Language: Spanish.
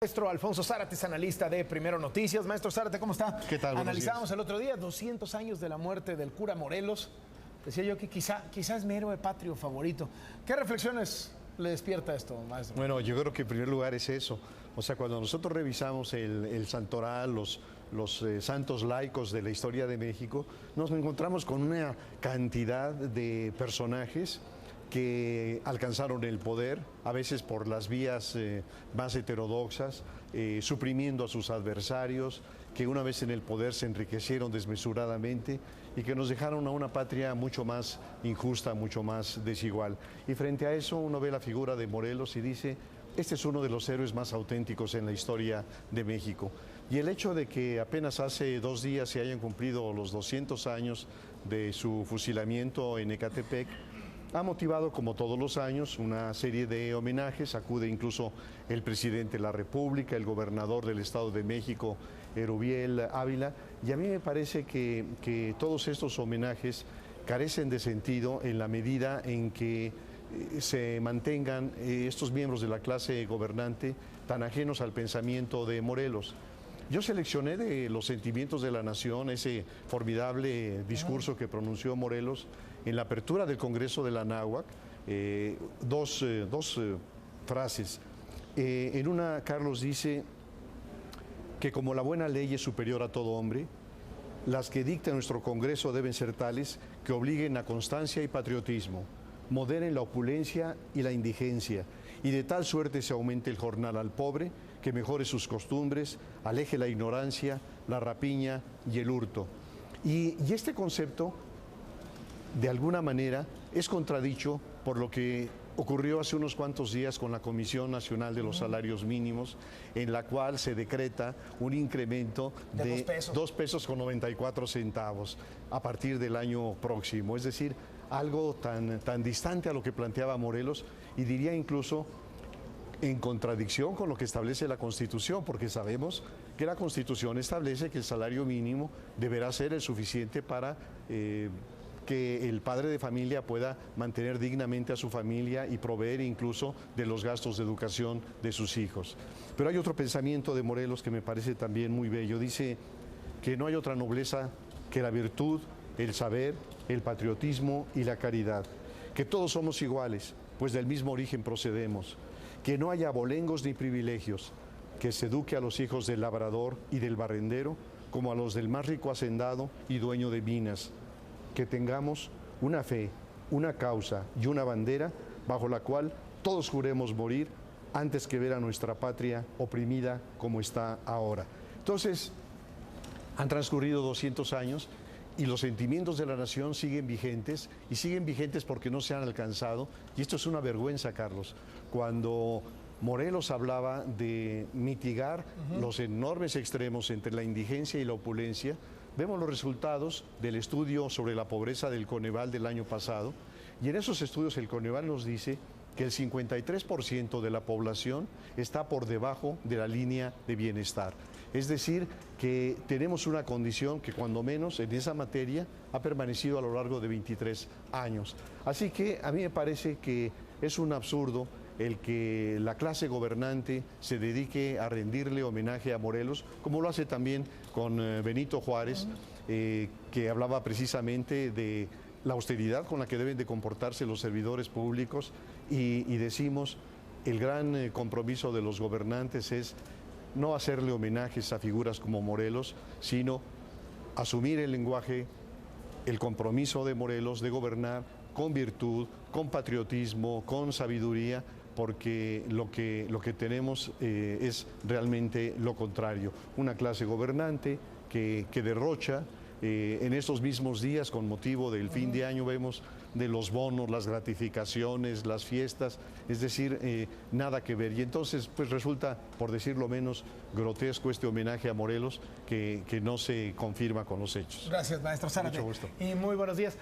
Maestro Alfonso Zárate es analista de Primero Noticias. Maestro Zárate, ¿cómo está? ¿Qué tal? Analizábamos el otro día 200 años de la muerte del cura Morelos. Decía yo que quizá es mi héroe patrio favorito. ¿Qué reflexiones le despierta esto, maestro? Bueno, yo creo que en primer lugar es eso. O sea, cuando nosotros revisamos el santoral, los santos laicos de la historia de México, nos encontramos con una cantidad de personajes que alcanzaron el poder, a veces por las vías más heterodoxas, suprimiendo a sus adversarios, que una vez en el poder se enriquecieron desmesuradamente y que nos dejaron a una patria mucho más injusta, mucho más desigual. Y frente a eso uno ve la figura de Morelos y dice, este es uno de los héroes más auténticos en la historia de México. Y el hecho de que apenas hace 2 días se hayan cumplido los 200 años de su fusilamiento en Ecatepec, ha motivado, como todos los años, una serie de homenajes. Acude incluso el presidente de la República, el gobernador del Estado de México, Erubiel Ávila, y a mí me parece que todos estos homenajes carecen de sentido en la medida en que se mantengan estos miembros de la clase gobernante tan ajenos al pensamiento de Morelos. Yo seleccioné de los sentimientos de la nación ese formidable discurso que pronunció Morelos en la apertura del Congreso de la Anáhuac, dos frases. En una, Carlos dice que como la buena ley es superior a todo hombre, las que dicta nuestro Congreso deben ser tales que obliguen a constancia y patriotismo, moderen la opulencia y la indigencia, y de tal suerte se aumente el jornal al pobre, que mejore sus costumbres, aleje la ignorancia, la rapiña y el hurto. Y este concepto, de alguna manera, es contradicho por lo que ocurrió hace unos cuantos días con la Comisión Nacional de los Salarios Mínimos, en la cual se decreta un incremento de 2 pesos con 94 centavos a partir del año próximo. Es decir, algo tan distante a lo que planteaba Morelos, y diría incluso en contradicción con lo que establece la Constitución, porque sabemos que la Constitución establece que el salario mínimo deberá ser el suficiente para que el padre de familia pueda mantener dignamente a su familia y proveer incluso de los gastos de educación de sus hijos. Pero hay otro pensamiento de Morelos que me parece también muy bello. Dice que no hay otra nobleza que la virtud, el saber, el patriotismo y la caridad, que todos somos iguales, pues del mismo origen procedemos, que no haya abolengos ni privilegios, que se eduque a los hijos del labrador y del barrendero como a los del más rico hacendado y dueño de minas, que tengamos una fe, una causa y una bandera bajo la cual todos juremos morir antes que ver a nuestra patria oprimida como está ahora. Entonces, han transcurrido 200 años y los sentimientos de la nación siguen vigentes, y siguen vigentes porque no se han alcanzado, y esto es una vergüenza, Carlos. Cuando Morelos hablaba de mitigar los enormes extremos entre la indigencia y la opulencia, vemos los resultados del estudio sobre la pobreza del Coneval del año pasado, y en esos estudios el Coneval nos dice que el 53% de la población está por debajo de la línea de bienestar. Es decir, que tenemos una condición que cuando menos en esa materia ha permanecido a lo largo de 23 años. Así que a mí me parece que es un absurdo el que la clase gobernante se dedique a rendirle homenaje a Morelos, como lo hace también con Benito Juárez, que hablaba precisamente de la austeridad con la que deben de comportarse los servidores públicos, y decimos, el gran compromiso de los gobernantes es no hacerle homenajes a figuras como Morelos, sino asumir el lenguaje, el compromiso de Morelos de gobernar con virtud, con patriotismo, con sabiduría, porque lo que tenemos es realmente lo contrario. Una clase gobernante que derrocha. En estos mismos días, con motivo del fin de año, vemos de los bonos, las gratificaciones, las fiestas, es decir, nada que ver. Y entonces, pues resulta, por decirlo menos, grotesco este homenaje a Morelos que no se confirma con los hechos. Gracias, maestro Zárate. Mucho gusto. Y muy buenos días.